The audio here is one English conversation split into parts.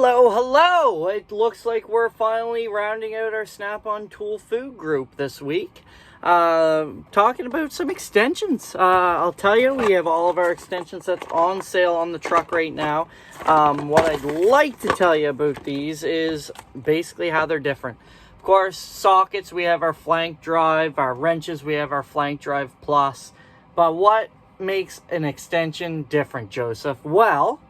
Hello, hello! It looks like we're finally rounding out our Snap-on Tool Food group this week. Talking about some extensions. I'll tell you, we have all of our extension sets on sale on the truck right now. What I'd like to tell you about these is basically how they're different. Of course, sockets, we have our flank drive. Our wrenches, we have our flank drive plus. But what makes an extension different, Joseph? Well,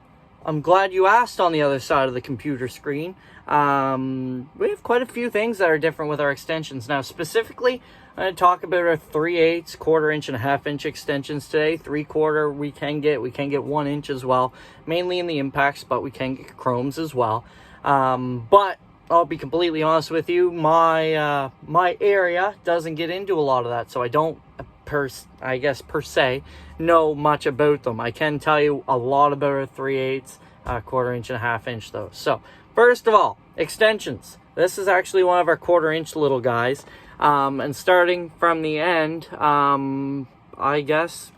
I'm glad you asked on the other side of the computer screen. We have quite a few things that are different with our extensions. Now, specifically, I'm going to talk about our 3/8, quarter inch and a half inch extensions today. 3/4 we can get 1 inch as well, mainly in the impacts, but we can get chromes as well. But I'll be completely honest with you, my area doesn't get into a lot of that, so I don't per se know much about them. I can tell you a lot about our 3/8, quarter inch and a half inch though. So first of all, extensions. This is actually one of our quarter inch little guys. And starting from the end, I guess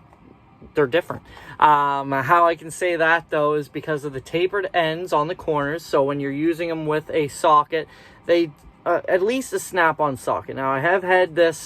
they're different. How I can say that though is because of the tapered ends on the corners. So when you're using them with a socket, they at least a snap-on socket. Now, I have had this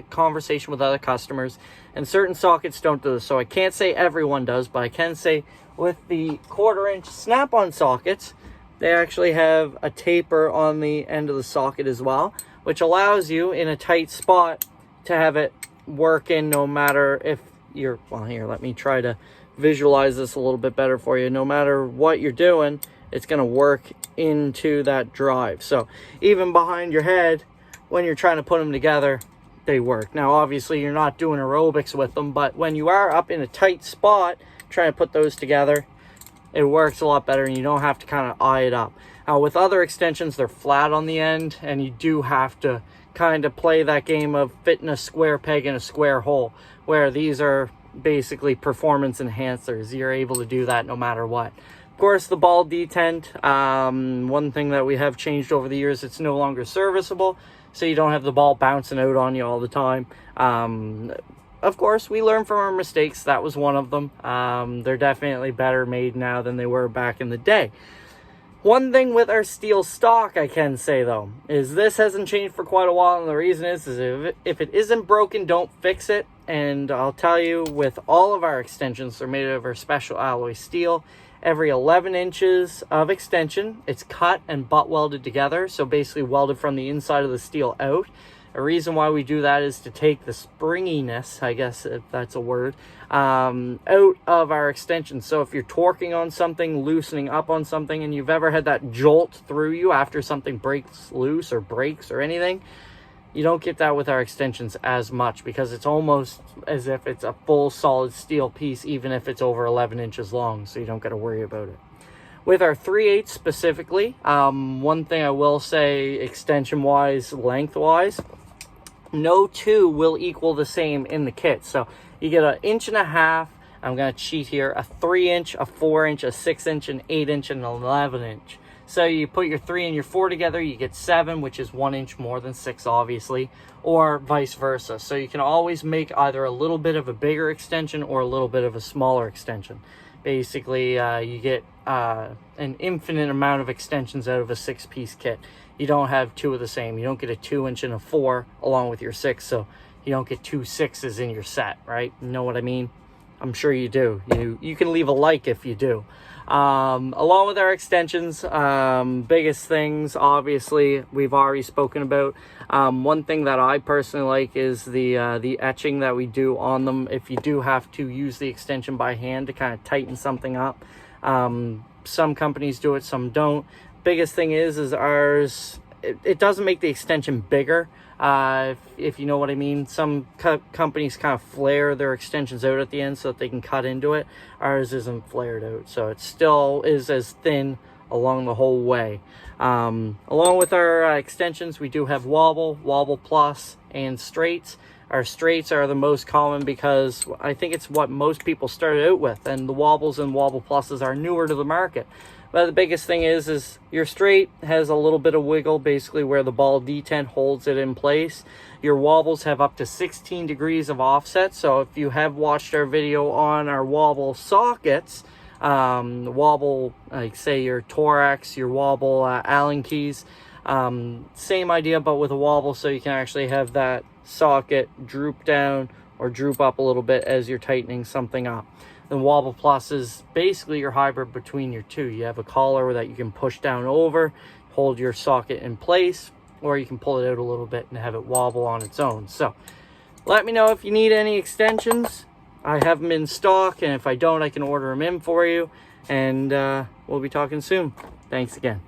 conversation with other customers, and certain sockets don't do this. So I can't say everyone does, but I can say with the quarter-inch snap-on sockets, they actually have a taper on the end of the socket as well, which allows you in a tight spot to have it work in no matter if you're, well, here, let me try to visualize this a little bit better for you. No matter what you're doing, it's going to work into that drive. So even behind your head, when you're trying to put them together, they work. Now, obviously, you're not doing aerobics with them, but when you are up in a tight spot trying to put those together, it works a lot better, and you don't have to kind of eye it up. Now, with other extensions, they're flat on the end, and you do have to kind of play that game of fitting a square peg in a square hole, where these are basically performance enhancers. You're able to do that no matter what. Of course, the ball detent, one thing that we have changed over the years, it's no longer serviceable, so you don't have the ball bouncing out on you all the time. Of course, we learn from our mistakes. That was one of them. They're definitely better made now than they were back in the day. One thing with our steel stock I can say, though, is this hasn't changed for quite a while, and the reason is if it isn't broken, don't fix it. And I'll tell you, with all of our extensions, they're made out of our special alloy steel. Every 11 inches of extension, it's cut and butt welded together, so basically welded from the inside of the steel out. A reason why we do that is to take the springiness, I guess if that's a word, out of our extension. So if you're torquing on something, loosening up on something, and you've ever had that jolt through you after something breaks loose or breaks or anything, you don't get that with our extensions as much, because it's almost as if it's a full solid steel piece, even if it's over 11 inches long, so you don't got to worry about it. With our 3/8 specifically, one thing I will say extension-wise, length-wise, no two will equal the same in the kit. So you get 1.5 inches, I'm going to cheat here, a 3-inch, a 4-inch, a 6-inch, an 8-inch, and an 11-inch. So you put your 3 and your 4 together, you get 7, which is 1 inch more than 6, obviously, or vice versa. So you can always make either a little bit of a bigger extension or a little bit of a smaller extension. Basically, you get an infinite amount of extensions out of a 6-piece kit. You don't have two of the same. You don't get a 2-inch and a 4 along with your 6, so you don't get 2 6s in your set, right? You know what I mean? I'm sure you do. You can leave a like if you do. Along with our extensions, biggest things, obviously, we've already spoken about. One thing that I personally like is the etching that we do on them. If you do have to use the extension by hand to kind of tighten something up. Some companies do it, some don't. Biggest thing is ours, it doesn't make the extension bigger. If you know what I mean. Some companies kind of flare their extensions out at the end so that they can cut into it. Ours isn't flared out, so it still is as thin along the whole way. Along with our extensions, we do have wobble plus, and straights. Our straights are the most common because I think it's what most people started out with, and the wobbles and wobble pluses are newer to the market. But the biggest thing is your straight has a little bit of wiggle, basically where the ball detent holds it in place. Your wobbles have up to 16 degrees of offset. So if you have watched our video on our wobble sockets, wobble, like say your Torax, your wobble Allen keys. Same idea, but with a wobble, so you can actually have that socket droop down or droop up a little bit as you're tightening something up. The Wobble Plus is basically your hybrid between your two. You have a collar that you can push down over, hold your socket in place, or you can pull it out a little bit and have it wobble on its own. So let me know if you need any extensions. I have them in stock, and if I don't, I can order them in for you. And we'll be talking soon. Thanks again.